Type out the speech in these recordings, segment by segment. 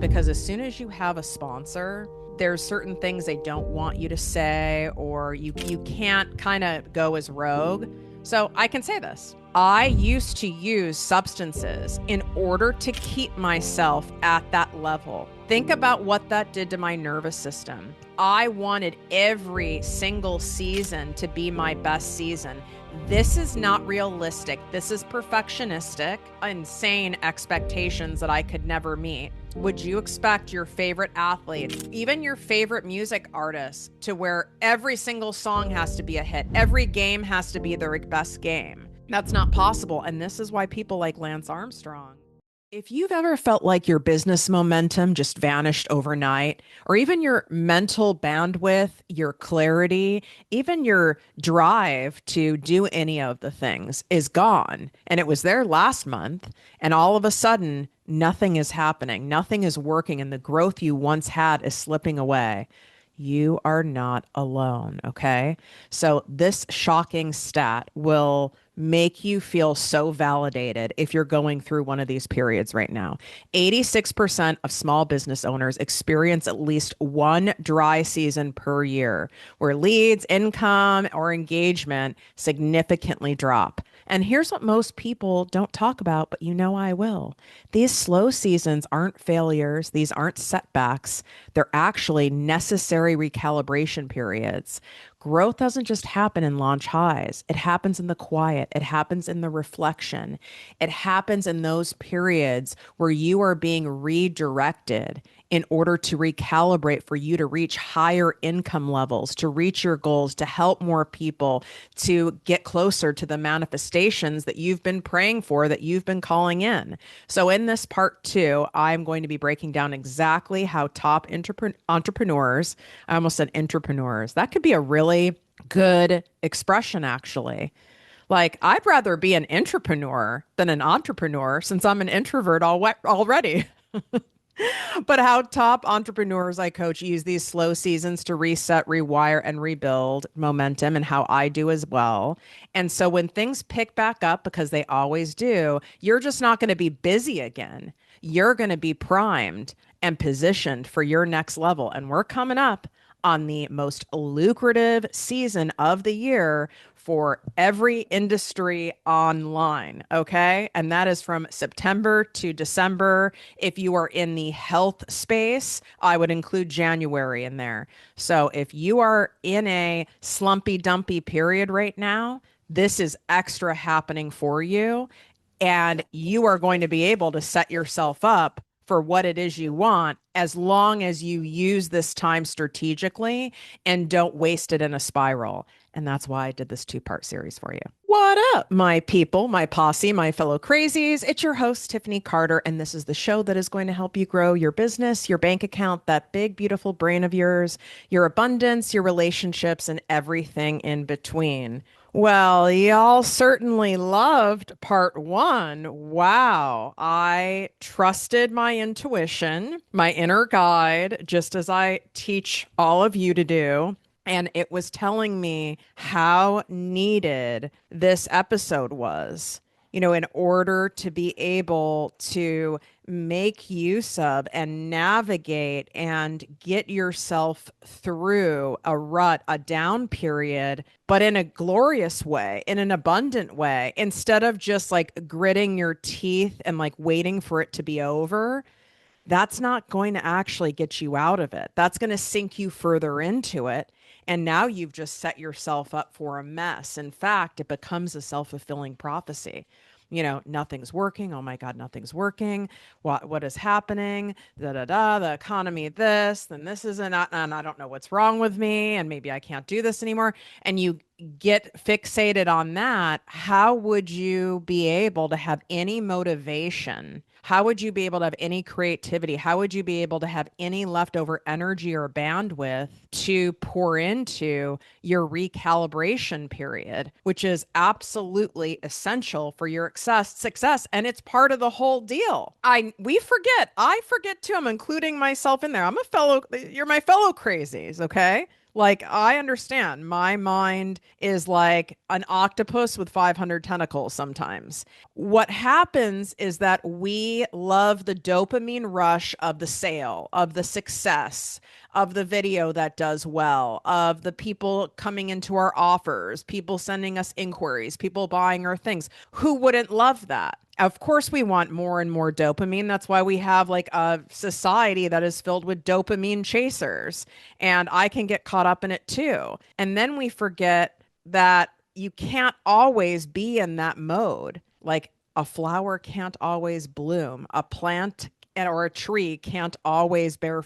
because as soon as you have a sponsor, there's certain things they don't want you to say, or you can't kind of go as rogue. So I can say this. I used to use substances in order to keep myself at that level. Think about what that did to my nervous system. I wanted every single season to be my best season. This is not realistic. This is perfectionistic, insane expectations that I could never meet. Would you expect your favorite athlete, even your favorite music artist, to where every single song has to be a hit? Every game has to be their best game. That's not possible. And this is why people like Lance Armstrong. If you've ever felt like your business momentum just vanished overnight, or even your mental bandwidth, your clarity, even your drive to do any of the things is gone, and it was there last month, and all of a sudden, nothing is happening, nothing is working, and the growth you once had is slipping away. You are not alone, okay? So this shocking stat will make you feel so validated if you're going through one of these periods right now. 86% of small business owners experience at least one dry season per year where leads, income, or engagement significantly drop. And here's what most people don't talk about, but you know I will. These slow seasons aren't failures. These aren't setbacks. They're actually necessary recalibration periods. Growth doesn't just happen in launch highs. It happens in the quiet. It happens in the reflection. It happens in those periods where you are being redirected in order to recalibrate for you to reach higher income levels, to reach your goals, to help more people, to get closer to the manifestations that you've been praying for, that you've been calling in. So in this part 2, I'm going to be breaking down exactly how top entrepreneurs, I almost said entrepreneurs, that could be a really good expression actually. Like, I'd rather be an entrepreneur than an entrepreneur since I'm an introvert already. But how top entrepreneurs I coach use these slow seasons to reset, rewire, and rebuild momentum, and how I do as well. And so when things pick back up, because they always do, you're just not going to be busy again. You're going to be primed and positioned for your next level. And we're coming up on the most lucrative season of the year for every industry online. Okay. And that is from September to December. If you are in the health space, I would include January in there. So if you are in a slumpy dumpy period right now, this is extra happening for you. And you are going to be able to set yourself up for what it is you want, as long as you use this time strategically and don't waste it in a spiral. And that's why I did this 2-part series for you. What up, my people, my posse, my fellow crazies? It's your host, Tiffany Carter, and this is the show that is going to help you grow your business, your bank account, that big, beautiful brain of yours, your abundance, your relationships, and everything in between. Well, y'all certainly loved part 1. Wow. I trusted my intuition, my inner guide, just as I teach all of you to do. And it was telling me how needed this episode was, in order to be able to make use of and navigate and get yourself through a rut, a down period, but in a glorious way, in an abundant way, instead of just like gritting your teeth and like waiting for it to be over. That's not going to actually get you out of it. That's going to sink you further into it. And now you've just set yourself up for a mess. In fact, it becomes a self-fulfilling prophecy. Nothing's working. Oh my God, nothing's working. What is happening? The economy, this, then this isn't, and I don't know what's wrong with me, and maybe I can't do this anymore. And you get fixated on that. How would you be able to have any motivation? How would you be able to have any creativity? How would you be able to have any leftover energy or bandwidth to pour into your recalibration period, which is absolutely essential for your success, and it's part of the whole deal. I forget too. I'm including myself in there. You're my fellow crazies, okay? Like, I understand. My mind is like an octopus with 500 tentacles sometimes. What happens is that we love the dopamine rush of the sale, of the success, of the video that does well, of the people coming into our offers, people sending us inquiries, people buying our things. Who wouldn't love that? Of course, we want more and more dopamine. That's why we have like a society that is filled with dopamine chasers. And I can get caught up in it too. And then we forget that you can't always be in that mode. Like a flower can't always bloom, a plant or a tree can't always bear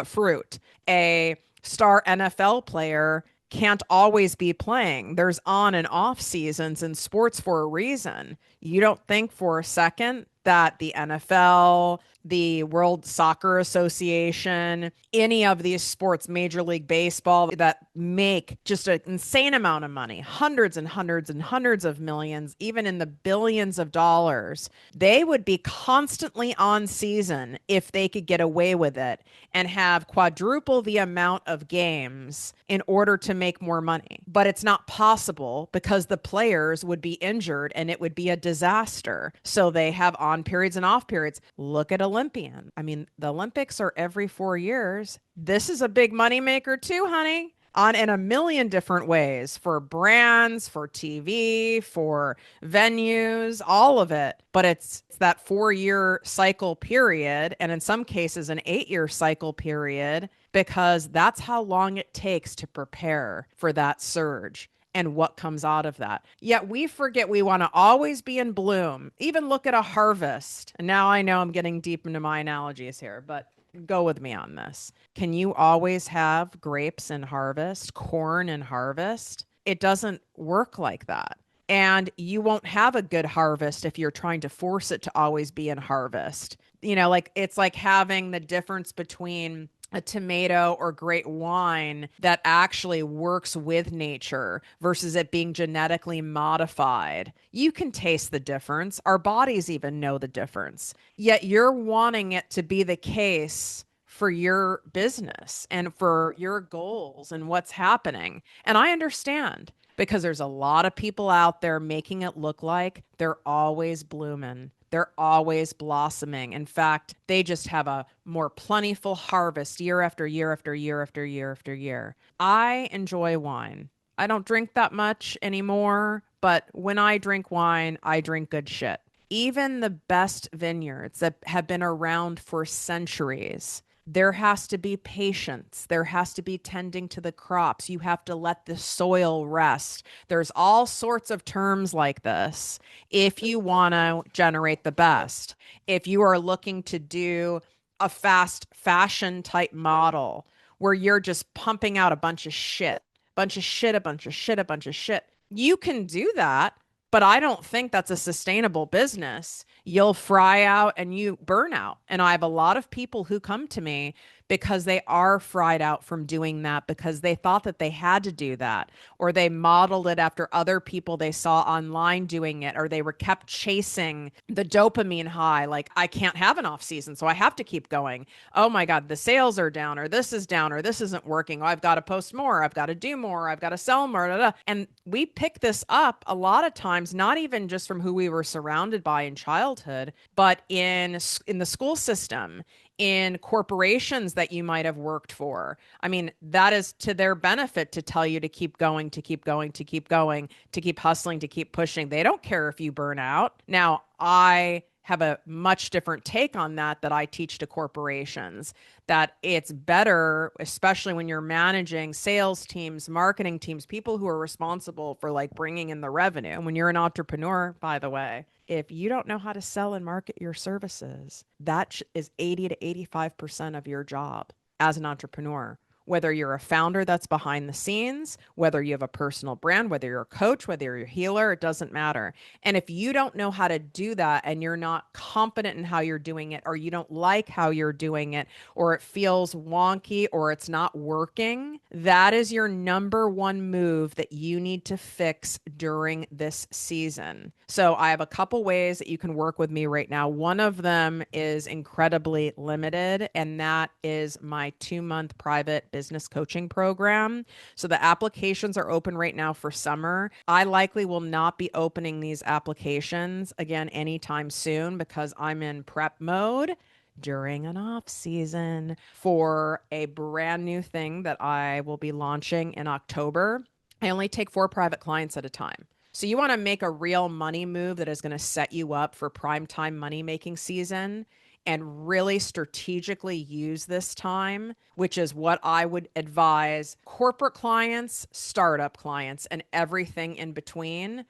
fruit. A star NFL player can't always be playing. There's on and off seasons in sports for a reason. You don't think for a second that the NFL, the World Soccer Association, any of these sports, Major League Baseball, that make just an insane amount of money, hundreds and hundreds and hundreds of millions, even in the billions of dollars, they would be constantly on season if they could get away with it and have quadruple the amount of games in order to make more money. But it's not possible because the players would be injured and it would be a disaster. So they have on periods and off periods. Look at Olympian. I mean, the Olympics are every 4 years. This is a big moneymaker too, honey. On in a million different ways for brands, for TV, for venues, all of it. But it's that 4 year cycle period, and in some cases, an 8 year cycle period, because that's how long it takes to prepare for that surge and what comes out of that. Yet we forget we want to always be in bloom. Even look at a harvest. And now I know I'm getting deep into my analogies here, but go with me on this. Can you always have grapes in harvest, corn in harvest? It doesn't work like that. And you won't have a good harvest if you're trying to force it to always be in harvest. You know, like it's like having the difference between a tomato or great wine that actually works with nature versus it being genetically modified. You can taste the difference. Our bodies even know the difference. Yet you're wanting it to be the case for your business and for your goals and what's happening. And I understand because there's a lot of people out there making it look like they're always blooming. They're always blossoming. In fact, they just have a more plentiful harvest year after year after year after year after year. I enjoy wine. I don't drink that much anymore, but when I drink wine, I drink good shit. Even the best vineyards that have been around for centuries, there has to be patience. There has to be tending to the crops. You have to let the soil rest. There's all sorts of terms like this if you want to generate the best. If you are looking to do a fast fashion type model where you're just pumping out a bunch of shit, bunch of shit, a bunch of shit, a bunch of shit, you can do that. But I don't think that's a sustainable business. You'll fry out and you burn out. And I have a lot of people who come to me because they are fried out from doing that because they thought that they had to do that, or they modeled it after other people they saw online doing it, or they were kept chasing the dopamine high. Like, I can't have an off season, so I have to keep going. Oh my God, the sales are down, or this is down, or this isn't working. Oh, I've got to post more. I've got to do more. I've got to sell more. Blah, blah. And we pick this up a lot of times, not even just from who we were surrounded by in childhood, but in the school system, in corporations that you might have worked for. I mean, that is to their benefit to tell you to keep going, to keep going, to keep going, to keep hustling, to keep pushing. They don't care if you burn out. Now, I have a much different take on that I teach to corporations, that it's better, especially when you're managing sales teams, marketing teams, people who are responsible for like bringing in the revenue. And when you're an entrepreneur, by the way, if you don't know how to sell and market your services, that is 80 to 85% of your job as an entrepreneur. Whether you're a founder that's behind the scenes, whether you have a personal brand, whether you're a coach, whether you're a healer, it doesn't matter. And if you don't know how to do that and you're not confident in how you're doing it, or you don't like how you're doing it, or it feels wonky, or it's not working, that is your number one move that you need to fix during this season. So I have a couple ways that you can work with me right now. One of them is incredibly limited, and that is my 2-month private business coaching program. So the applications are open right now for summer. I likely will not be opening these applications again anytime soon because I'm in prep mode during an off season for a brand new thing that I will be launching in October. I only take 4 private clients at a time. So you want to make a real money move that is going to set you up for prime time money making season and really strategically use this time, which is what I would advise corporate clients, startup clients, and everything in between.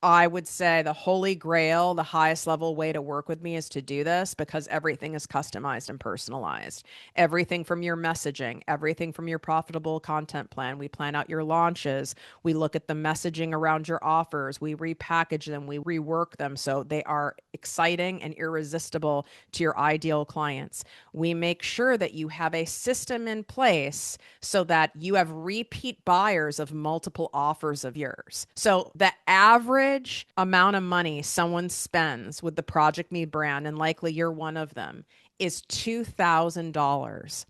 I would say the holy grail, the highest level way to work with me is to do this because everything is customized and personalized. Everything from your messaging, everything from your profitable content plan. We plan out your launches. We look at the messaging around your offers. We repackage them. We rework them so they are exciting and irresistible to your ideal clients. We make sure that you have a system in place so that you have repeat buyers of multiple offers of yours. So the average amount of money someone spends with the ProjectMe brand, and likely you're one of them, is $2,000.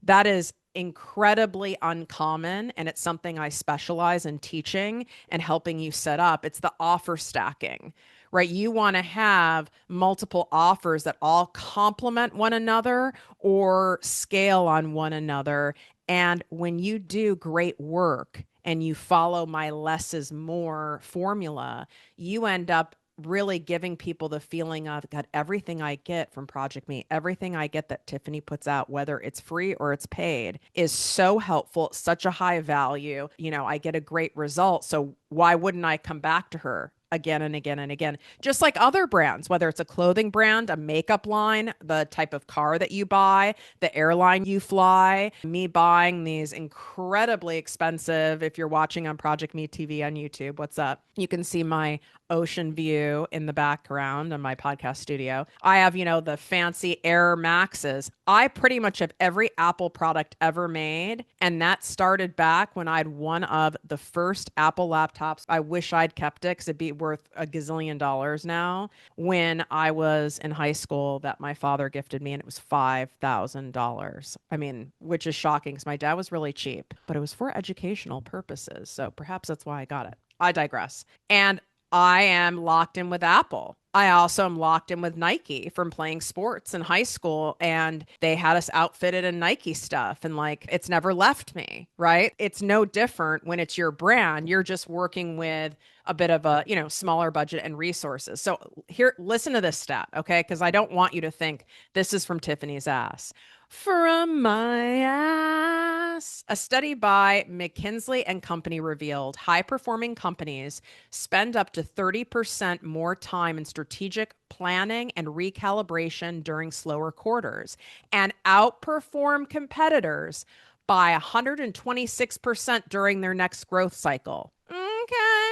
That is incredibly uncommon, and it's something I specialize in teaching and helping you set up. It's the offer stacking, right? You want to have multiple offers that all complement one another or scale on one another. And when you do great work and you follow my less is more formula, you end up really giving people the feeling of, God, everything I get from ProjectMe, everything I get that Tiffany puts out, whether it's free or it's paid, is so helpful, such a high value. I get a great result. So why wouldn't I come back to her again and again and again? Just like other brands, whether it's a clothing brand, a makeup line, the type of car that you buy, the airline you fly, me buying these incredibly expensive, if you're watching on Project Me TV on YouTube, what's up? You can see my ocean view in the background in my podcast studio. I have, the fancy Air Maxes. I pretty much have every Apple product ever made. And that started back when I had one of the first Apple laptops. I wish I'd kept it because it'd be worth a gazillion dollars now. When I was in high school, that my father gifted me, and it was $5,000. I mean, which is shocking because my dad was really cheap, but it was for educational purposes. So perhaps that's why I got it. I digress. And I am locked in with Apple. I also am locked in with Nike from playing sports in high school, and they had us outfitted in Nike stuff, and it's never left me, right? It's no different when it's your brand. You're just working with a bit of a, smaller budget and resources. So here, listen to this stat, okay? Because I don't want you to think this is from Tiffany's ass. From my ass. A study by McKinsey and Company revealed high-performing companies spend up to 30% more time in strategic planning and recalibration during slower quarters and outperform competitors by 126% during their next growth cycle. Okay.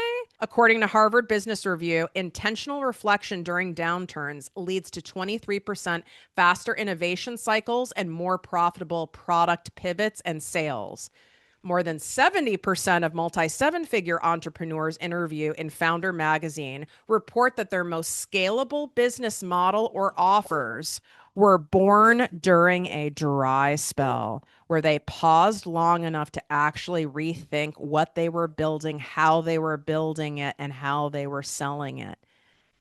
According to Harvard Business Review, intentional reflection during downturns leads to 23% faster innovation cycles and more profitable product pivots and sales. More than 70% of multi-seven-figure entrepreneurs interviewed in Founder Magazine report that their most scalable business model or offers were born during a dry spell where they paused long enough to actually rethink what they were building, how they were building it, and how they were selling it.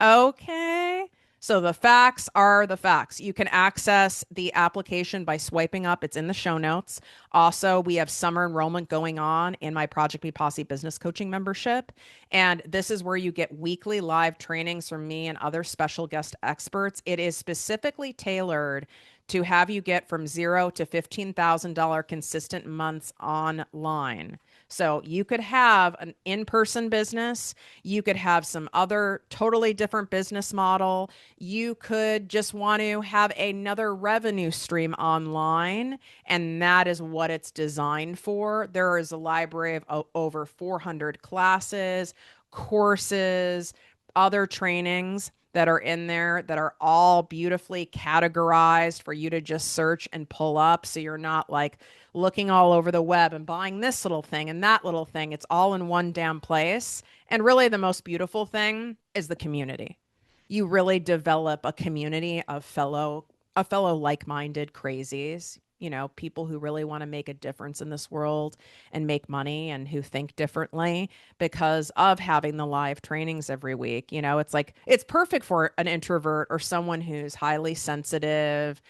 Okay. So the facts are the facts. You can access the application by swiping up. It's in the show notes. Also, we have summer enrollment going on in my Project Me Posse business coaching membership. And this is where you get weekly live trainings from me and other special guest experts. It is specifically tailored to have you get from $0 to $15,000 consistent months online. So you could have an in-person business. You could have some other totally different business model. You could just want to have another revenue stream online, and that is what it's designed for. There is a library of over 400 classes, courses, other trainings that are in there that are all beautifully categorized for you to just search and pull up. So you're not looking all over the web and buying this little thing and that little thing. It's all in one damn place. And really the most beautiful thing is the community. You really develop a community of fellow like-minded crazies. people who really want to make a difference in this world and make money and who think differently because of having the live trainings every week. It's like it's perfect for an introvert or someone who's highly sensitive,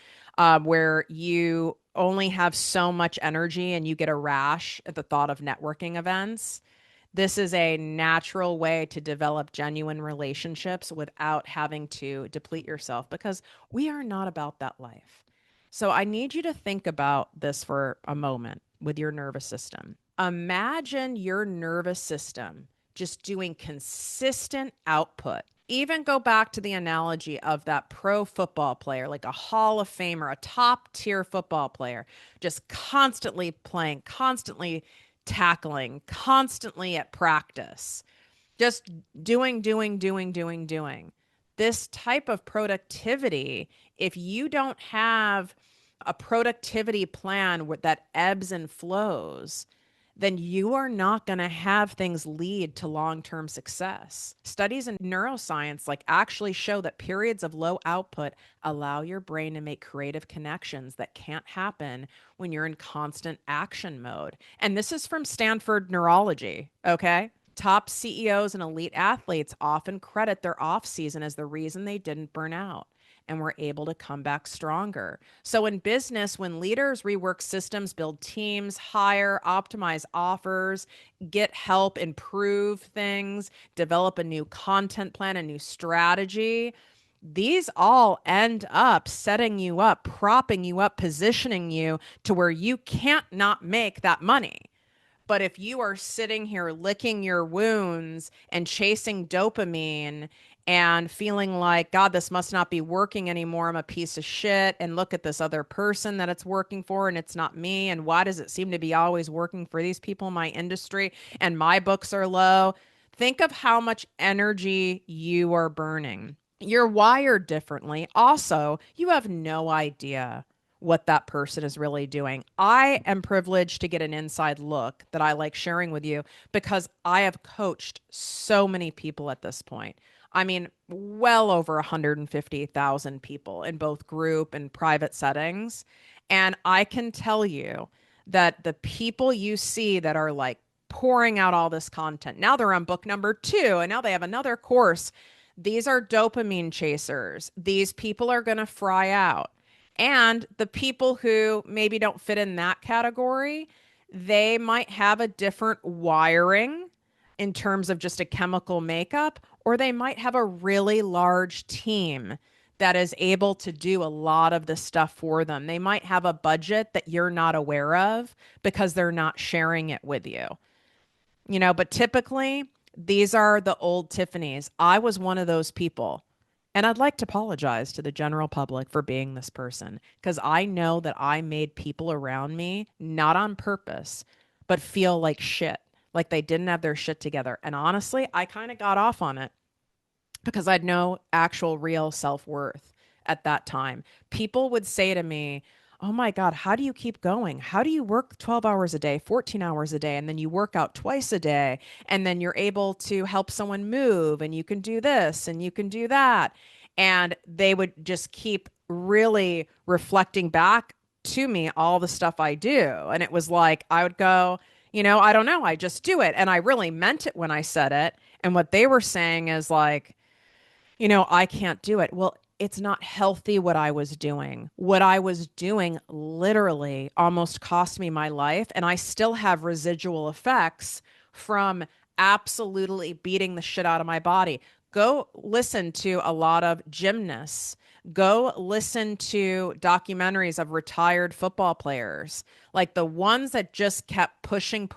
where you only have so much energy and you get a rash at the thought of networking events. This is a natural way to develop genuine relationships without having to deplete yourself because we are not about that life. So I need you to think about this for a moment with your nervous system. Imagine your nervous system just doing consistent output. Even go back to the analogy of that pro football player, like a Hall of Famer, a top tier football player, just constantly playing, constantly tackling, constantly at practice, just doing. This type of productivity, if you don't have a productivity plan that ebbs and flows, then you are not going to have things lead to long-term success. Studies in neuroscience actually show that periods of low output allow your brain to make creative connections that can't happen when you're in constant action mode. And this is from Stanford Neurology, okay? Top CEOs and elite athletes often credit their off season as the reason they didn't burn out and were able to come back stronger. So in business, when leaders rework systems, build teams, hire, optimize offers, get help, improve things, develop a new content plan, a new strategy, these all end up setting you up, propping you up, positioning you to where you can't not make that money. But if you are sitting here licking your wounds and chasing dopamine and feeling like, God, this must not be working anymore. I'm a piece of shit. And look at this other person that it's working for and it's not me. And why does it seem to be always working for these people in my industry and my books are low? Think of how much energy you are burning. You're wired differently. Also, you have no idea what that person is really doing. I am privileged to get an inside look that I like sharing with you because I have coached so many people at this point. I mean, well over 150,000 people in both group and private settings. And I can tell you that the people you see that are pouring out all this content, now they're on book number 2, and now they have another course. These are dopamine chasers. These people are going to fry out. And the people who maybe don't fit in that category, they might have a different wiring in terms of just a chemical makeup, or they might have a really large team that is able to do a lot of the stuff for them. They might have a budget that you're not aware of because they're not sharing it with you. But typically these are the old Tiffany's. I was one of those people. And I'd like to apologize to the general public for being this person because I know that I made people around me, not on purpose, but feel like shit, like they didn't have their shit together. And honestly, I kind of got off on it because I had no actual real self-worth at that time. People would say to me, oh my God, how do you keep going? How do you work 12 hours a day, 14 hours a day, and then you work out twice a day, and then you're able to help someone move, and you can do this, and you can do that. And they would just keep really reflecting back to me all the stuff I do. And it was like, I would go, I don't know, I just do it. And I really meant it when I said it. And what they were saying is like, I can't do it. Well, it's not healthy what I was doing. What I was doing literally almost cost me my life. And I still have residual effects from absolutely beating the shit out of my body. Go listen to a lot of gymnasts. Go listen to documentaries of retired football players, like the ones that just kept pushing,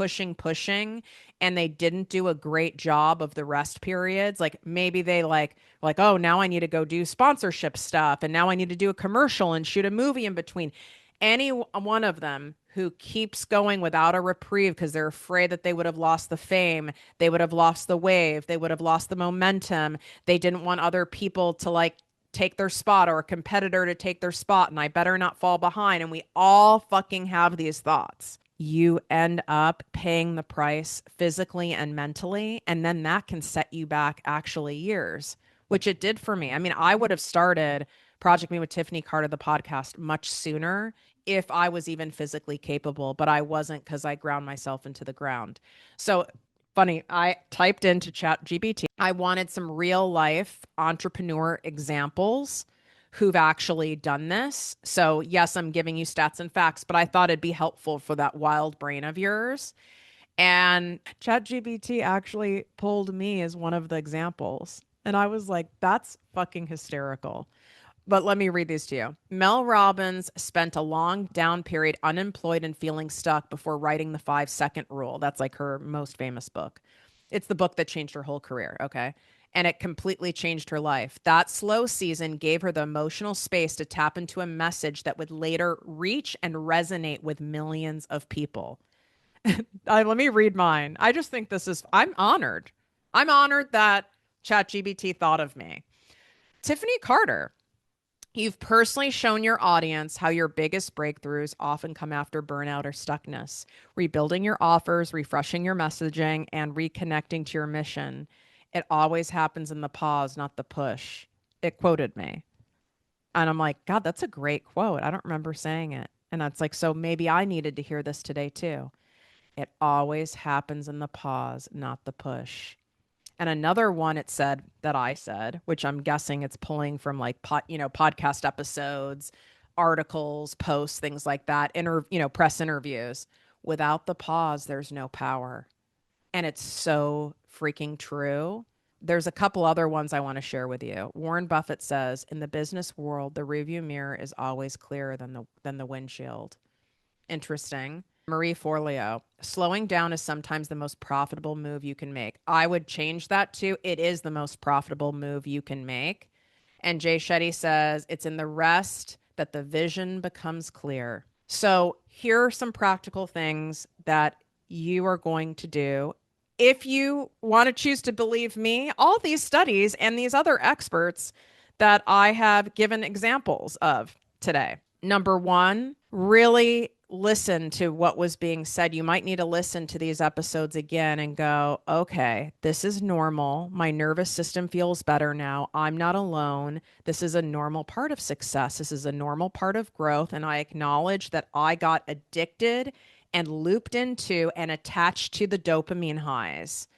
and they didn't do a great job of the rest periods. Like maybe they oh, now I need to go do sponsorship stuff, and now I need to do a commercial and shoot a movie in between. Any one of them who keeps going without a reprieve because they're afraid that they would have lost the fame, they would have lost the wave, they would have lost the momentum, they didn't want other people to take their spot or a competitor to take their spot, and I better not fall behind. And we all fucking have these thoughts. You end up paying the price physically and mentally, and then that can set you back actually years, which it did for me. I mean, I would have started Project Me with Tiffany Carter, the podcast, much sooner if I was even physically capable, but I wasn't because I ground myself into the ground. So funny, I typed into ChatGPT. I wanted some real life entrepreneur examples who've actually done this. So yes, I'm giving you stats and facts, but I thought it'd be helpful for that wild brain of yours. And ChatGPT actually pulled me as one of the examples. And I was like, that's fucking hysterical. But let me read these to you. Mel Robbins spent a long down period unemployed and feeling stuck before writing the 5 second rule. That's like her most famous book. It's the book that changed her whole career. Okay. And it completely changed her life. That slow season gave her the emotional space to tap into a message that would later reach and resonate with millions of people. Let me read mine. I just think this is, I'm honored. I'm honored that ChatGPT thought of me. Tiffany Carter. You've personally shown your audience how your biggest breakthroughs often come after burnout or stuckness. Rebuilding your offers, refreshing your messaging, and reconnecting to your mission. It always happens in the pause, not the push. It quoted me. And I'm like, God, that's a great quote. I don't remember saying it. And that's like, so maybe I needed to hear this today too. It always happens in the pause, not the push. And another one it said that I said, which I'm guessing it's pulling from like podcast episodes, articles, posts, things like that, press interviews. Without the pause, there's no power. And it's so freaking true. There's a couple other ones I want to share with you. Warren Buffett says, in the business world, the rearview mirror is always clearer than the windshield. Interesting. Marie Forleo, slowing down is sometimes the most profitable move you can make. I would change that to, it is the most profitable move you can make. And Jay Shetty says, it's in the rest that the vision becomes clear. So here are some practical things that you are going to do. If you want to choose to believe me, all these studies and these other experts that I have given examples of today. Number one, really listen to what was being said. You might need to listen to these episodes again and go, okay, this is normal. My nervous system feels better now. I'm not alone. This is a normal part of success. This is a normal part of growth. And I acknowledge that I got addicted and looped into and attached to the dopamine highs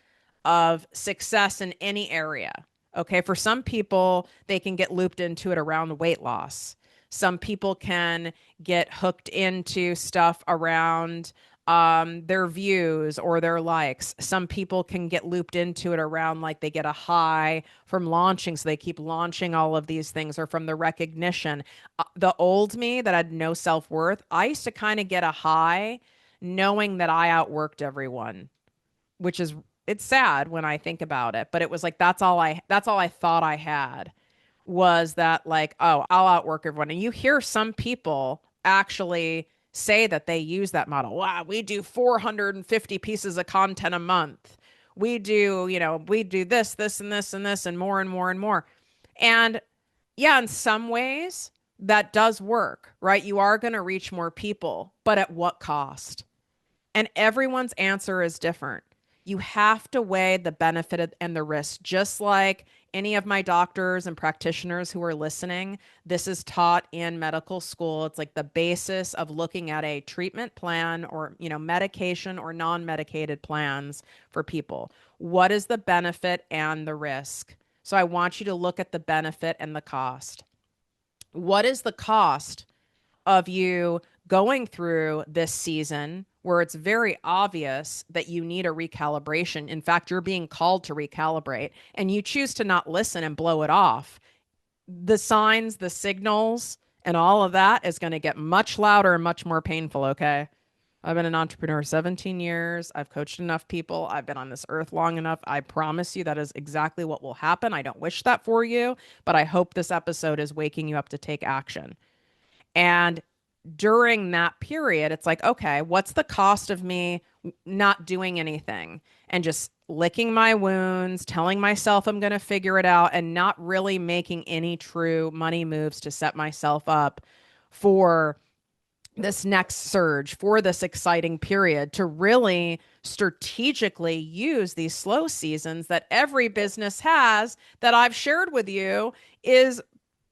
of success in any area. Okay. For some people, they can get looped into it around weight loss. Some people can get hooked into stuff around their views or their likes. Some people can get looped into it around like they get a high from launching, so they keep launching all of these things, or from the recognition. The old me that had no self-worth, I used to kind of get a high knowing that I outworked everyone, which is, it's sad when I think about it, but it was like that's all I thought I had, was that like, oh, I'll outwork everyone. And you hear some people actually say that they use that model. Wow, we do 450 pieces of content a month. We do, we do this, this, and this, and this, and more and more and more. And yeah, in some ways that does work, right? You are going to reach more people, but at what cost? And everyone's answer is different. You have to weigh the benefit and the risk, just like any of my doctors and practitioners who are listening. This is taught in medical school. It's like the basis of looking at a treatment plan, or, medication or non-medicated plans for people. What is the benefit and the risk? So I want you to look at the benefit and the cost. What is the cost of you going through this season where it's very obvious that you need a recalibration? In fact, you're being called to recalibrate, and you choose to not listen and blow it off. The signs, the signals, and all of that is going to get much louder and much more painful, okay? I've been an entrepreneur 17 years. I've coached enough people. I've been on this earth long enough. I promise you that is exactly what will happen. I don't wish that for you, but I hope this episode is waking you up to take action. And during that period, it's like, okay, what's the cost of me not doing anything and just licking my wounds, telling myself I'm going to figure it out, and not really making any true money moves to set myself up for this next surge, for this exciting period, to really strategically use these slow seasons that every business has, that I've shared with you, is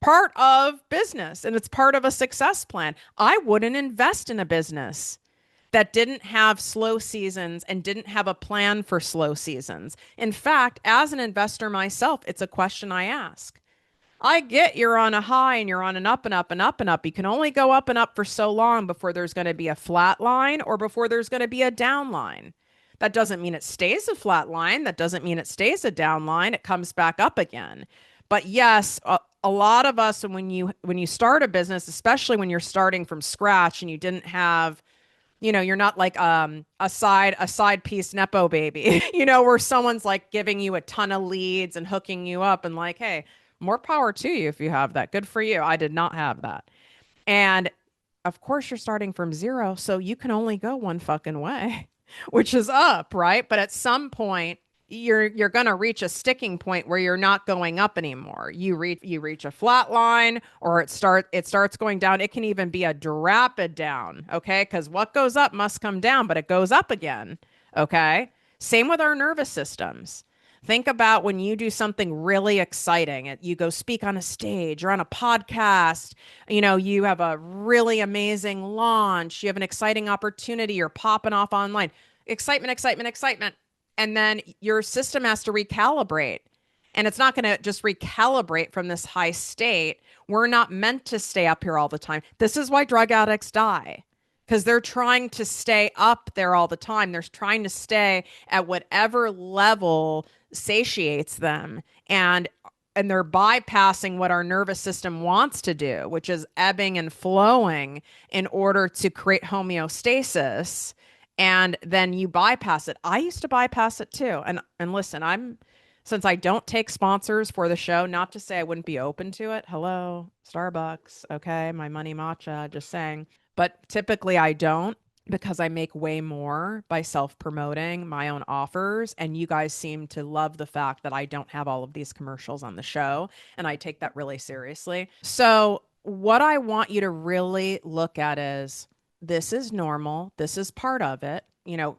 part of business and it's part of a success plan. I wouldn't invest in a business that didn't have slow seasons and didn't have a plan for slow seasons. In fact, as an investor myself, it's a question I ask. I get you're on a high and you're on an up and up and up and up. You can only go up and up for so long before there's going to be a flat line or before there's going to be a down line. That doesn't mean it stays a flat line. That doesn't mean it stays a down line. It comes back up again. But yes, a lot of us, when you start a business, especially when you're starting from scratch and you didn't have, you're not like a side piece nepo baby, where someone's like giving you a ton of leads and hooking you up and like, hey, more power to you if you have that. Good for you. I did not have that. And of course you're starting from zero, so you can only go one fucking way, which is up, right? But at some point you're going to reach a sticking point where you're not going up anymore. You reach a flat line or it starts going down. It can even be a rapid down, okay? Cuz what goes up must come down, but it goes up again, okay? Same with our nervous systems. Think about when you do something really exciting. You go speak on a stage or on a podcast. You have a really amazing launch. You have an exciting opportunity. You're popping off online. Excitement, excitement, excitement. And then your system has to recalibrate. And it's not going to just recalibrate from this high state. We're not meant to stay up here all the time. This is why drug addicts die, because they're trying to stay up there all the time. They're trying to stay at whatever level satiates them. And they're bypassing what our nervous system wants to do, which is ebbing and flowing in order to create homeostasis. And then you bypass it. I used to bypass it too. And listen, since I don't take sponsors for the show, not to say I wouldn't be open to it. Hello, Starbucks. Okay, my money matcha, just saying. But typically I don't, because I make way more by self-promoting my own offers. And you guys seem to love the fact that I don't have all of these commercials on the show. And I take that really seriously. So what I want you to really look at is, this is normal. This is part of it.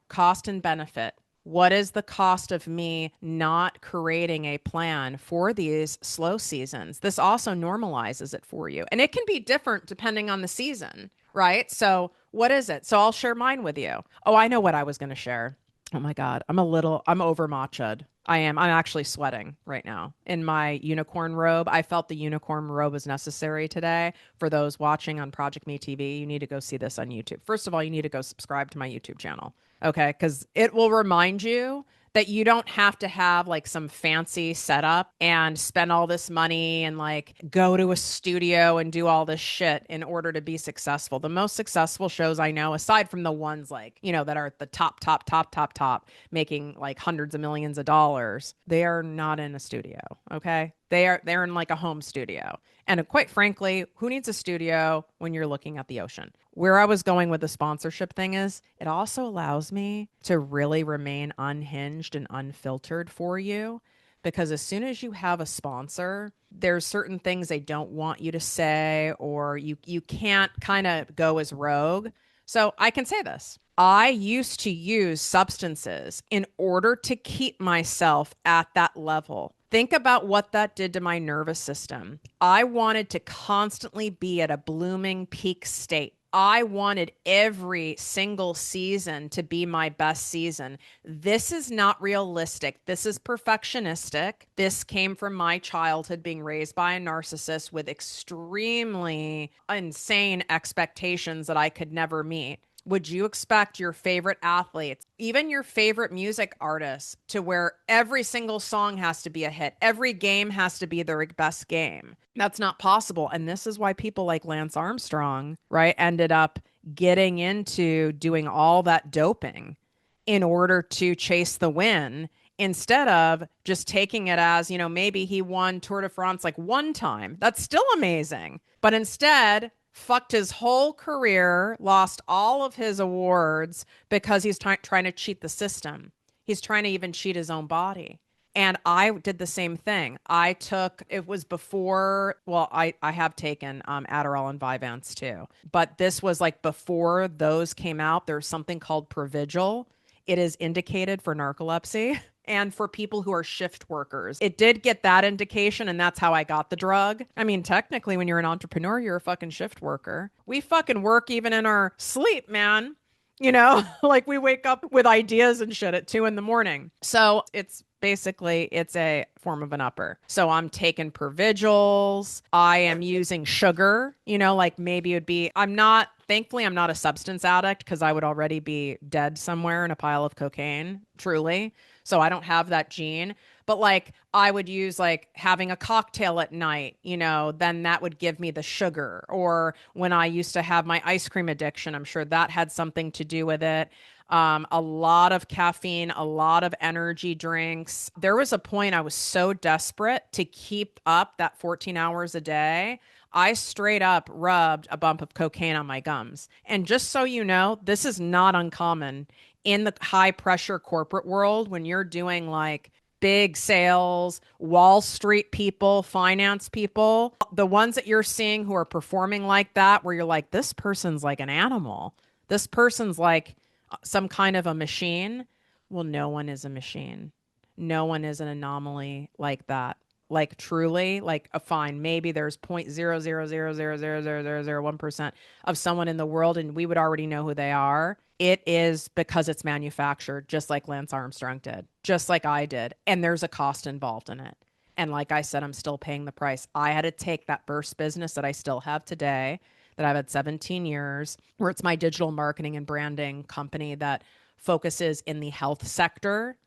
Cost and benefit. What is the cost of me not creating a plan for these slow seasons? This also normalizes it for you. And it can be different depending on the season, right? So what is it? So I'll share mine with you. Oh, I know what I was going to share. Oh my God. I'm over matcha'd. I'm actually sweating right now in my unicorn robe. I felt the unicorn robe was necessary today. For those watching on ProjectME TV, you need to go see this on YouTube. First of all, you need to go subscribe to my YouTube channel. Okay. Because it will remind you that you don't have to have like some fancy setup and spend all this money and like go to a studio and do all this shit in order to be successful. The most successful shows I know, aside from the ones like, that are at the top, making like hundreds of millions of dollars, they are not in a studio. Okay. They're in like a home studio. And quite frankly, who needs a studio when you're looking at the ocean? Where I was going with the sponsorship thing is, it also allows me to really remain unhinged and unfiltered for you. Because as soon as you have a sponsor, there's certain things they don't want you to say, or you can't kind of go as rogue. So I can say this. I used to use substances in order to keep myself at that level. Think about what that did to my nervous system. I wanted to constantly be at a blooming peak state. I wanted every single season to be my best season. This is not realistic. This is perfectionistic. This came from my childhood being raised by a narcissist with extremely insane expectations that I could never meet. Would you expect your favorite athletes, even your favorite music artists, to where every single song has to be a hit? Every game has to be their best game. That's not possible. And this is why people like Lance Armstrong, right, ended up getting into doing all that doping in order to chase the win, instead of just taking it as, maybe he won Tour de France like one time. That's still amazing. But instead, fucked his whole career, lost all of his awards because he's trying to cheat the system. He's trying to even cheat his own body. And I did the same thing. It was before, well, I have taken Adderall and Vyvanse too. But this was like before those came out. There's something called Provigil. It is indicated for narcolepsy. and for people who are shift workers. It did get that indication, and that's how I got the drug. I mean, technically, when you're an entrepreneur, you're a fucking shift worker. We fucking work even in our sleep, man. You know, like we wake up with ideas and shit at 2 a.m. So it's basically it's a form of an upper. So I'm taking Provigils. I am using sugar, you know, like maybe it'd be, thankfully, I'm not a substance addict because I would already be dead somewhere in a pile of cocaine, truly. So I don't have that gene. But like I would use like having a cocktail at night, you know, then that would give me the sugar. Or when I used to have my ice cream addiction, I'm sure that had something to do with it. A lot of caffeine, a lot of energy drinks. There was a point I was so desperate to keep up that 14 hours a day. I straight up rubbed a bump of cocaine on my gums. And just so you know, this is not uncommon in the high pressure corporate world when you're doing like big sales, Wall Street people, finance people, the ones that you're seeing who are performing like that, where you're like, this person's like an animal. This person's like some kind of a machine. Well, no one is a machine. No one is an anomaly like that. Like truly, like a fine, maybe there's 0.000000001% of someone in the world, and we would already know who they are. It is because it's manufactured, just like Lance Armstrong did, just like I did. And there's a cost involved in it. And like I said, I'm still paying the price. I had to take that burst business that I still have today, that I've had 17 years, where it's my digital marketing and branding company that focuses in the health sector.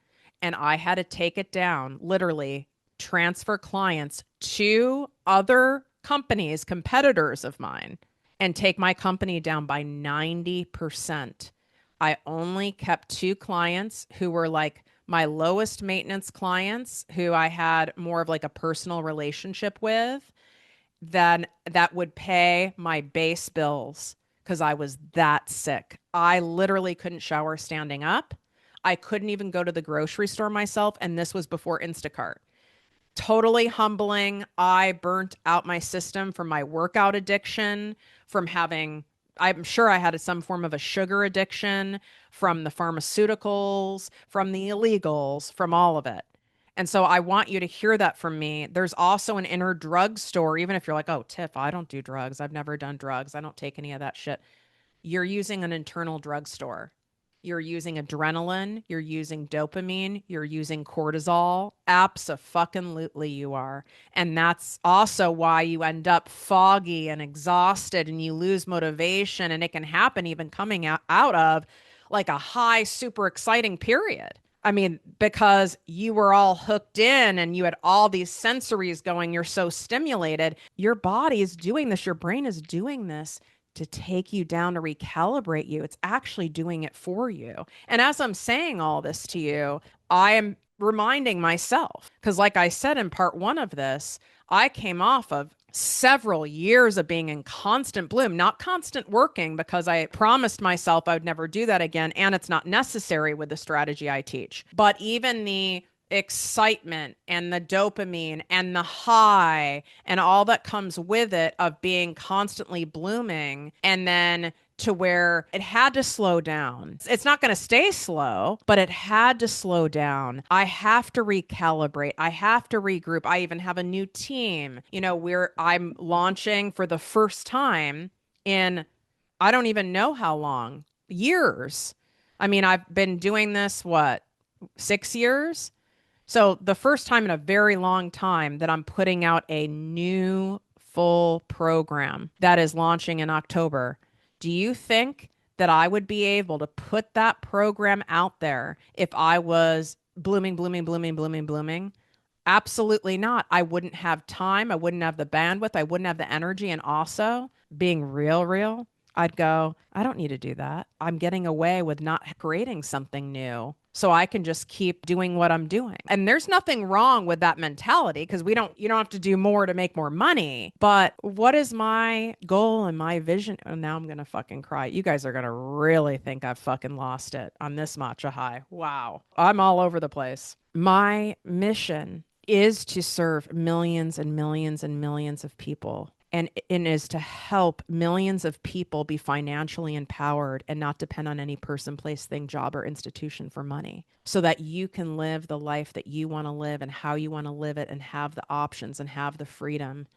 And I had to take it down, literally transfer clients to other companies, competitors of mine, and take my company down by 90%. I only kept 2 clients who were like my lowest maintenance clients, who I had more of like a personal relationship with, then that would pay my base bills because I was that sick. I literally couldn't shower standing up. I couldn't even go to the grocery store myself. And this was before Instacart. Totally humbling. I burnt out my system from my workout addiction, from having, I'm sure I had some form of a sugar addiction, from the pharmaceuticals, from the illegals, from all of it. And so I want you to hear that from me. There's also an inner drug store, even if you're like, oh, Tiff, I don't do drugs. I've never done drugs. I don't take any of that shit. You're using an internal drugstore. You're using adrenaline, you're using dopamine, you're using cortisol. Abso-fucking-lutely you are. And that's also why you end up foggy and exhausted and you lose motivation. And it can happen even coming out of like a high, super exciting period. I mean, because you were all hooked in and you had all these sensories going, you're so stimulated. Your body is doing this, your brain is doing this to take you down, to recalibrate you. It's actually doing it for you. And as I'm saying all this to you, I am reminding myself, because like I said in part 1 of this, I came off of several years of being in constant bloom, not constant working, because I promised myself I would never do that again. And it's not necessary with the strategy I teach. But even the excitement and the dopamine and the high and all that comes with it of being constantly blooming, and then to where it had to slow down. It's not going to stay slow, but it had to slow down. I have to recalibrate. I have to regroup. I even have a new team, you know, where I'm launching for the first time in, I don't even know how long, years. I mean, I've been doing this, 6 years? So the first time in a very long time that I'm putting out a new full program that is launching in October. Do you think that I would be able to put that program out there if I was blooming, blooming, blooming, blooming, blooming? Absolutely not. I wouldn't have time. I wouldn't have the bandwidth. I wouldn't have the energy. And also, being real, I'd go, I don't need to do that. I'm getting away with not creating something new. So I can just keep doing what I'm doing. And there's nothing wrong with that mentality, because you don't have to do more to make more money. But what is my goal and my vision? Oh, now I'm going to fucking cry. You guys are going to really think I've fucking lost it on this matcha high. Wow. I'm all over the place. My mission is to serve millions and millions and millions of people and is to help millions of people be financially empowered and not depend on any person, place, thing, job, or institution for money, so that you can live the life that you want to live and how you want to live it, and have the options and have the freedom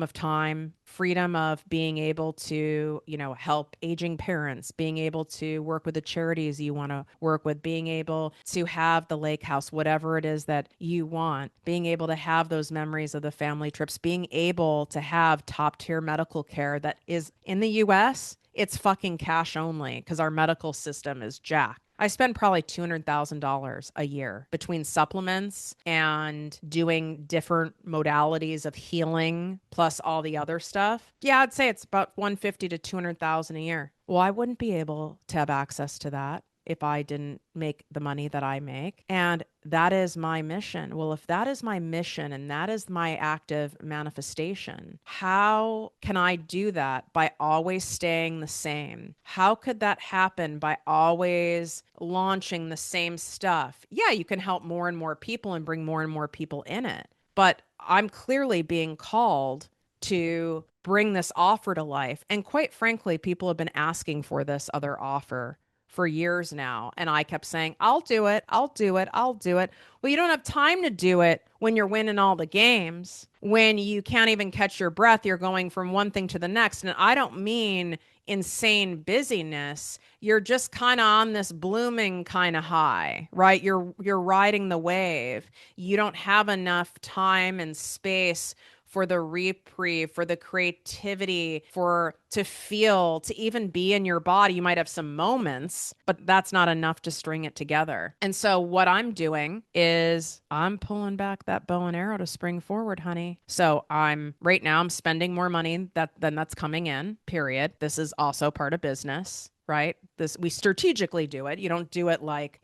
of time, freedom of being able to, help aging parents, being able to work with the charities you want to work with, being able to have the lake house, whatever it is that you want, being able to have those memories of the family trips, being able to have top tier medical care that is in the US. It's fucking cash only because our medical system is jacked. I spend probably $200,000 a year between supplements and doing different modalities of healing plus all the other stuff. Yeah, I'd say it's about 150 to 200,000 a year. Well, I wouldn't be able to have access to that if I didn't make the money that I make. And that is my mission. Well, if that is my mission and that is my active manifestation, how can I do that by always staying the same? How could that happen by always launching the same stuff? Yeah, you can help more and more people and bring more and more people in it. But I'm clearly being called to bring this offer to life. And quite frankly, people have been asking for this other offer for years now. And I kept saying, I'll do it. I'll do it. I'll do it. Well, you don't have time to do it when you're winning all the games, when you can't even catch your breath. You're going from one thing to the next. And I don't mean insane busyness. You're just kind of on this blooming kind of high, right? You're riding the wave. You don't have enough time and space for the reprieve, for the creativity, for to feel, to even be in your body. You might have some moments, but that's not enough to string it together. And so what I'm doing is I'm pulling back that bow and arrow to spring forward, honey. So right now I'm spending more money than that's coming in, period. This is also part of business, right? We strategically do it. You don't do it like,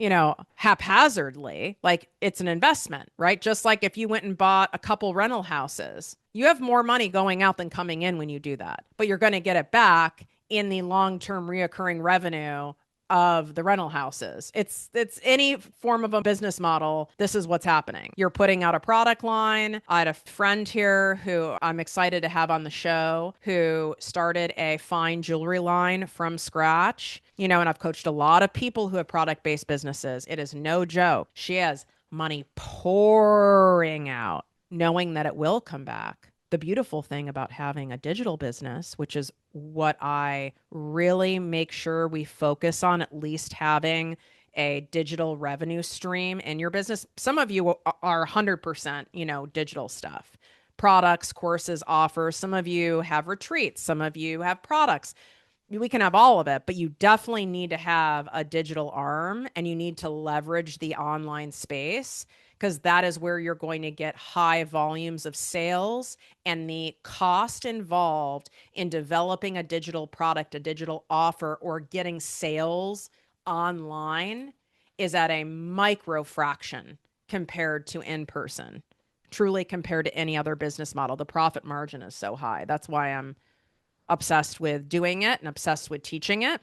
haphazardly. Like it's an investment, right? Just like if you went and bought a couple rental houses, you have more money going out than coming in when you do that, but you're going to get it back in the long-term reoccurring revenue of the rental houses. It's any form of a business model. This is what's happening. You're putting out a product line. I had a friend here who I'm excited to have on the show who started a fine jewelry line from scratch. And I've coached a lot of people who have product-based businesses. It is no joke. She has money pouring out, knowing that it will come back. The beautiful thing about having a digital business, which is what I really make sure we focus on, at least having a digital revenue stream in your business. Some of you are 100%, digital stuff, products, courses, offers. Some of you have retreats. Some of you have products. We can have all of it, but you definitely need to have a digital arm, and you need to leverage the online space, because that is where you're going to get high volumes of sales, and the cost involved in developing a digital product, a digital offer, or getting sales online is at a micro fraction compared to in person, truly compared to any other business model. The profit margin is so high. That's why I'm obsessed with doing it and obsessed with teaching it.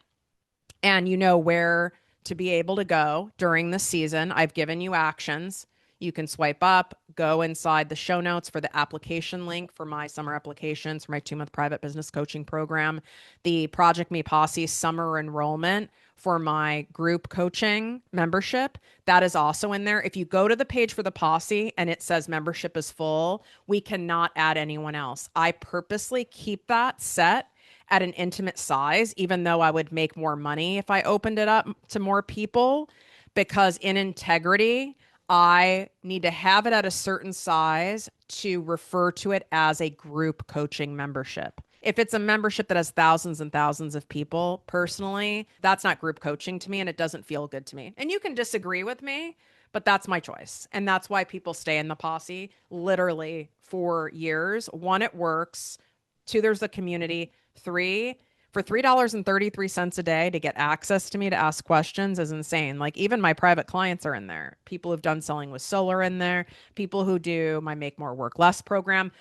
And you know where to be able to go during the season. I've given you actions. You can swipe up, go inside the show notes for the application link for my summer applications for my 2-month private business coaching program, the ProjectME Posse summer enrollment for my group coaching membership. That is also in there. If you go to the page for the Posse and it says membership is full, we cannot add anyone else. I purposely keep that set at an intimate size, even though I would make more money if I opened it up to more people, because in integrity, I need to have it at a certain size to refer to it as a group coaching membership. If it's a membership that has thousands and thousands of people, personally, that's not group coaching to me, and it doesn't feel good to me. And you can disagree with me, but that's my choice. And that's why people stay in the Posse literally for years. 1, it works. 2, there's the community. 3, for $3.33 a day to get access to me to ask questions is insane. Like even my private clients are in there. People who've done selling with solar in there. People who do my Make More Work Less program.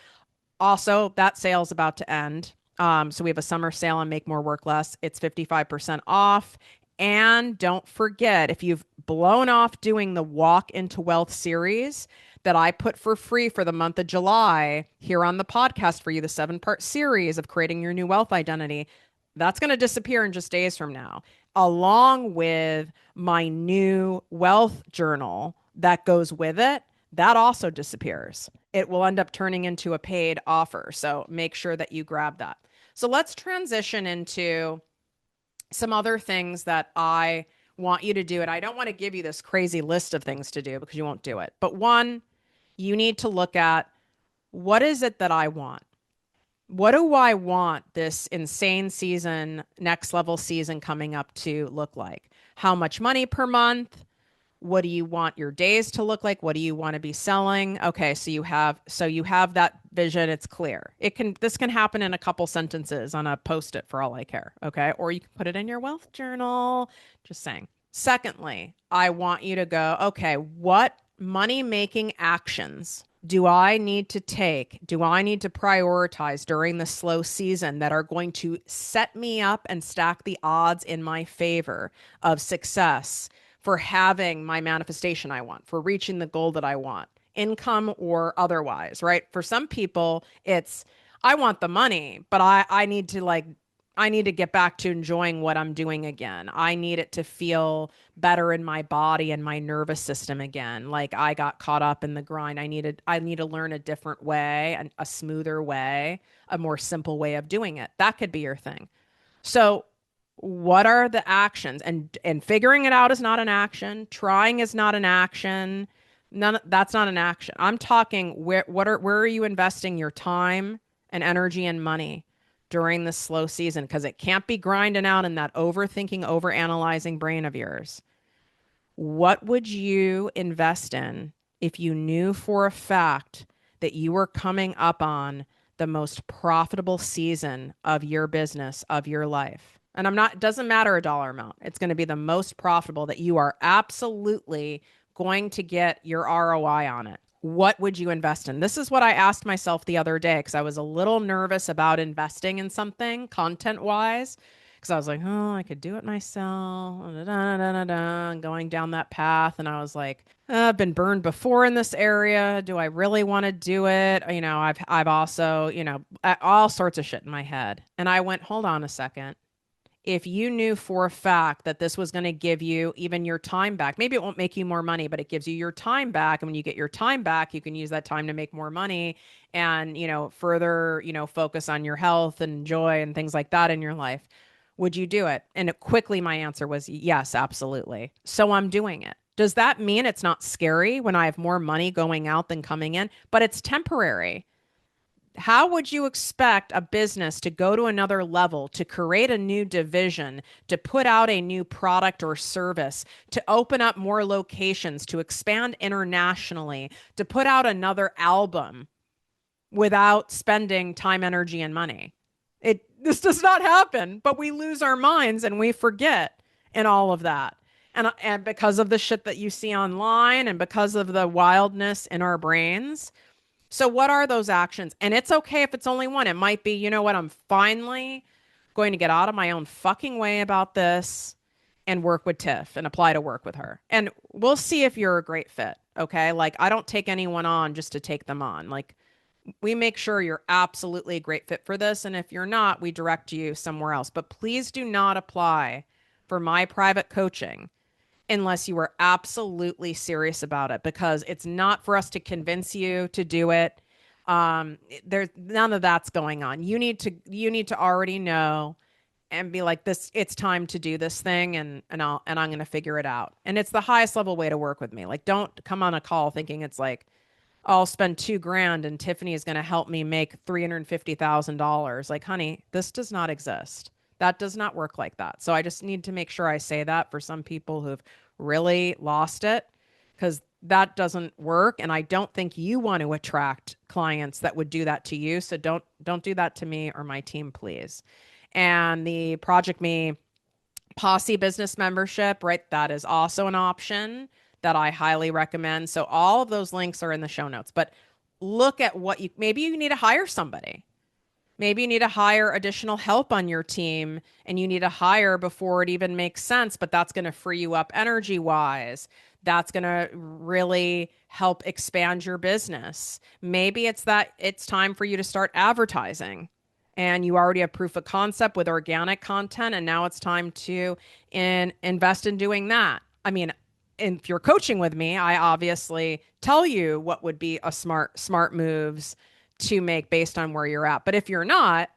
Also, that sale is about to end. So we have a summer sale on Make More Work Less. It's 55% off. And don't forget, if you've blown off doing the Walk into Wealth series, that I put for free for the month of July here on the podcast for you, the 7-part series of creating your new wealth identity, that's going to disappear in just days from now, along with my new wealth journal that goes with it. That also disappears. It will end up turning into a paid offer. So make sure that you grab that. So let's transition into some other things that I want you to do. And I don't want to give you this crazy list of things to do because you won't do it. But one, you need to look at, what is it that I want? What do I want this insane season, next level season coming up to look like? How much money per month? What do you want your days to look like? What do you want to be selling? Okay, so you have that vision, it's clear. This can happen in a couple sentences on a post-it for all I care, okay? Or you can put it in your wealth journal, just saying. Secondly, I want you to go, okay, what money-making actions do I need to take? Do I need to prioritize during the slow season that are going to set me up and stack the odds in my favor of success for having my manifestation I want, for reaching the goal that I want, income or otherwise, right? For some people, it's, I want the money, but I need to get back to enjoying what I'm doing again. I need it to feel better in my body and my nervous system again. Like I got caught up in the grind. I need to learn a different way, a smoother way, a more simple way of doing it. That could be your thing. So what are the actions? And figuring it out is not an action. Trying is not an action. That's not an action. I'm talking where are you investing your time and energy and money during this slow season? Because it can't be grinding out in that overthinking, overanalyzing brain of yours. What would you invest in if you knew for a fact that you were coming up on the most profitable season of your business, of your life? And it doesn't matter a dollar amount. It's going to be the most profitable that you are absolutely going to get your ROI on it. What would you invest in? This is what I asked myself the other day because I was a little nervous about investing in something content-wise. Because I was like, oh, I could do it myself, going down that path. And I was like, I've been burned before in this area. Do I really want to do it? I've also, all sorts of shit in my head. And I went, hold on a second. If you knew for a fact that this was going to give you even your time back, maybe it won't make you more money, but it gives you your time back. And when you get your time back, you can use that time to make more money and, further, focus on your health and joy and things like that in your life. Would you do it? And quickly, my answer was yes, absolutely. So I'm doing it. Does that mean it's not scary when I have more money going out than coming in? But it's temporary. How would you expect a business to go to another level, to create a new division, to put out a new product or service, to open up more locations, to expand internationally, to put out another album without spending time, energy, and money? This does not happen, but we lose our minds and we forget and all of that. And because of the shit that you see online and because of the wildness in our brains. So what are those actions? And it's okay if it's only one. It might be, you know what, I'm finally going to get out of my own fucking way about this and work with Tiff and apply to work with her. And we'll see if you're a great fit, okay? Like, I don't take anyone on just to take them on. Like, we make sure you're absolutely a great fit for this. And if you're not, we direct you somewhere else. But please do not apply for my private coaching unless you are absolutely serious about it, because it's not for us to convince you to do it. There's none of that's going on. You need to already know and be like, this, it's time to do this thing, and I'm going to figure it out. And it's the highest level way to work with me. Like, don't come on a call thinking it's like, I'll spend $2,000 and Tiffany is going to help me make $350,000. Like, honey, this does not exist. That does not work like that. So I just need to make sure I say that for some people who've really lost it, because that doesn't work. And I don't think you want to attract clients that would do that to you. So don't do that to me or my team, please. And the ProjectME Posse business membership, right? That is also an option that I highly recommend. So all of those links are in the show notes, but look at maybe you need to hire somebody. Maybe you need to hire additional help on your team, and you need to hire before it even makes sense, but that's going to free you up energy wise. That's going to really help expand your business. Maybe it's that it's time for you to start advertising and you already have proof of concept with organic content, and now it's time to invest in doing that. I mean, if you're coaching with me, I obviously tell you what would be a smart moves to make based on where you're at. But if you're not,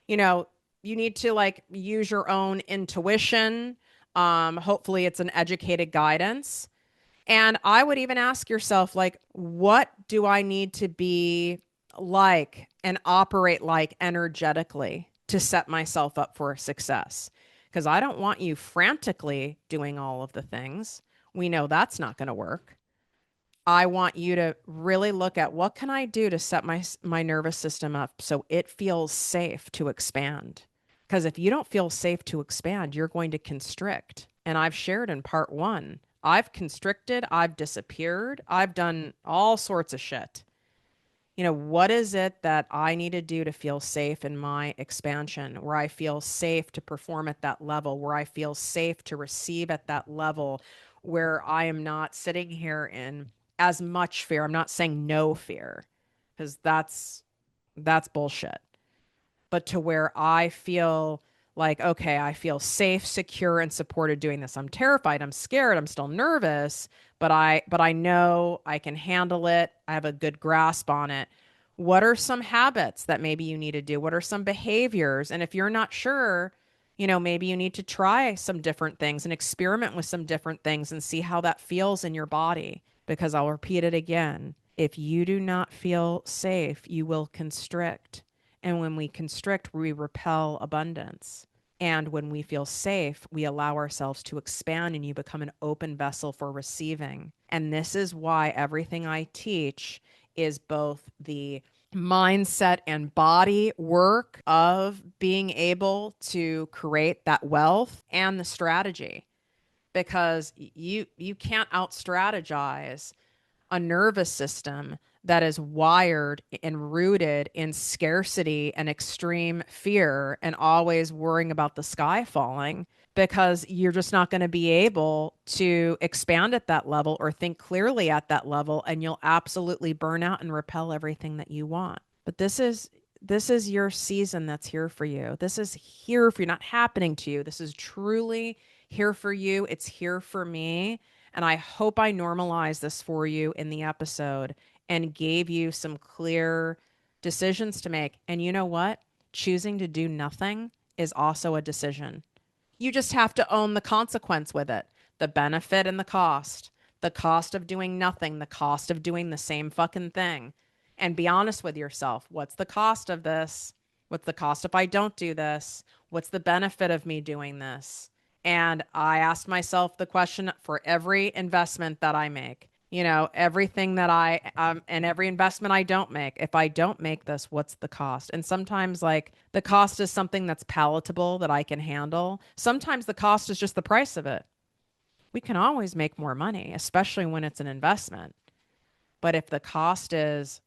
you know, you need to like use your own intuition. Hopefully it's an educated guidance. And I would even ask yourself, like, what do I need to be like and operate like energetically to set myself up for success? Because I don't want you frantically doing all of the things. We know that's not going to work. I want you to really look at what can I do to set my nervous system up so it feels safe to expand. Because if you don't feel safe to expand, you're going to constrict. And I've shared in part one, I've constricted, I've disappeared, I've done all sorts of shit. What is it that I need to do to feel safe in my expansion, where I feel safe to perform at that level, where I feel safe to receive at that level, where I am not sitting here in as much fear. I'm not saying no fear, because that's bullshit. But to where I feel like, okay, I feel safe, secure, and supported doing this. I'm terrified, I'm scared, I'm still nervous, but I know I can handle it. I have a good grasp on it. What are some habits that maybe you need to do? What are some behaviors? And if you're not sure, maybe you need to try some different things and experiment with some different things and see how that feels in your body. Because I'll repeat it again. If you do not feel safe, you will constrict. And when we constrict, we repel abundance. And when we feel safe, we allow ourselves to expand and you become an open vessel for receiving. And this is why everything I teach is both the mindset and body work of being able to create that wealth and the strategy. Because you can't out strategize a nervous system that is wired and rooted in scarcity and extreme fear and always worrying about the sky falling, because you're just not going to be able to expand at that level or think clearly at that level, and you'll absolutely burn out and repel everything that you want. But this is your season that's here for you. This is here for you, not happening to you. This is truly here for you. It's here for me. And I hope I normalized this for you in the episode and gave you some clear decisions to make. And you know what? Choosing to do nothing is also a decision. You just have to own the consequence with it, the benefit and the cost of doing nothing, the cost of doing the same fucking thing. And be honest with yourself. What's the cost of this? What's the cost if I don't do this? What's the benefit of me doing this? And I asked myself the question for every investment that I make, everything that and every investment I don't make. If I don't make this, what's the cost? And sometimes like the cost is something that's palatable that I can handle. Sometimes the cost is just the price of it. We can always make more money, especially when it's an investment. But if the cost is,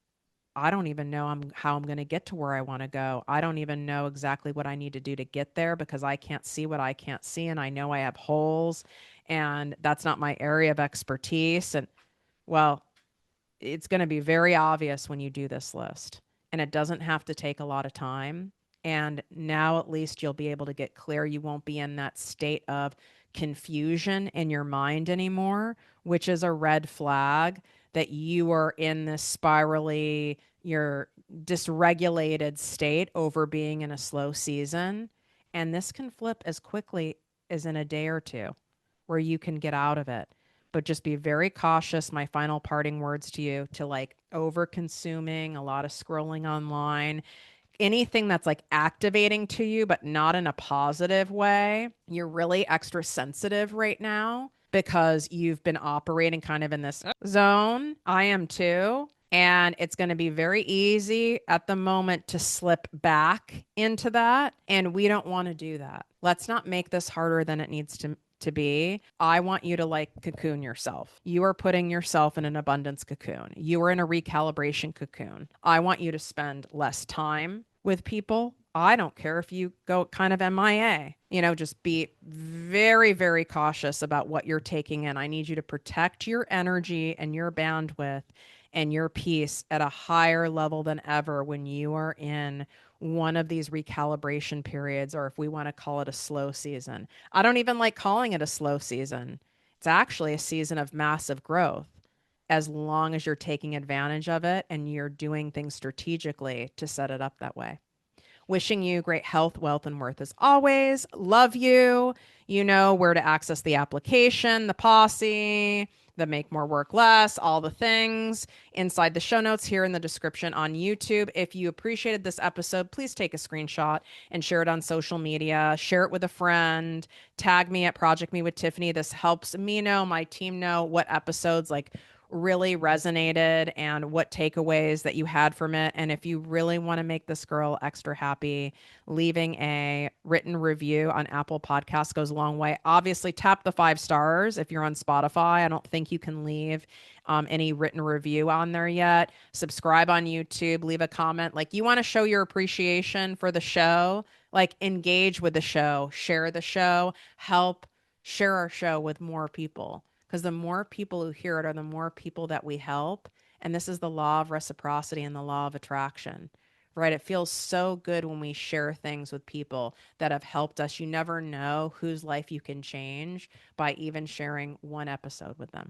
I don't even know how I'm going to get to where I want to go. I don't even know exactly what I need to do to get there because I can't see what I can't see. And I know I have holes and that's not my area of expertise. And well, it's going to be very obvious when you do this list, and it doesn't have to take a lot of time. And now at least you'll be able to get clear. You won't be in that state of confusion in your mind anymore, which is a red flag that you are in this spirally, your dysregulated state over being in a slow season. And this can flip as quickly as in a day or two where you can get out of it. But just be very cautious. My final parting words to you, to like over consuming, a lot of scrolling online, anything that's like activating to you, but not in a positive way. You're really extra sensitive right now because you've been operating kind of in this zone. I am too. And it's going to be very easy at the moment to slip back into that. And we don't want to do that. Let's not make this harder than it needs to be. I want you to like cocoon yourself. You are putting yourself in an abundance cocoon. You are in a recalibration cocoon. I want you to spend less time with people. I don't care if you go kind of MIA. Just be very, very cautious about what you're taking in. I need you to protect your energy and your bandwidth and your peace at a higher level than ever when you are in one of these recalibration periods, or if we want to call it a slow season. I don't even like calling it a slow season. It's actually a season of massive growth as long as you're taking advantage of it and you're doing things strategically to set it up that way. Wishing you great health, wealth, and worth as always. Love you. You know where to access the application, the posse, the make more work less, all the things inside the show notes here in the description on YouTube. If you appreciated this episode, please take a screenshot and share it on social media. Share it with a friend. Tag me at Project Me with Tiffany. This helps me know, my team know what episodes really resonated and what takeaways that you had from it. And if you really want to make this girl extra happy, leaving a written review on Apple Podcasts goes a long way. Obviously, tap the 5 stars if you're on Spotify. I don't think you can leave any written review on there yet. Subscribe on YouTube, leave a comment. You want to show your appreciation for the show, engage with the show, share the show, help share our show with more people. Because the more people who hear it are the more people that we help. And this is the law of reciprocity and the law of attraction, right? It feels so good when we share things with people that have helped us. You never know whose life you can change by even sharing one episode with them.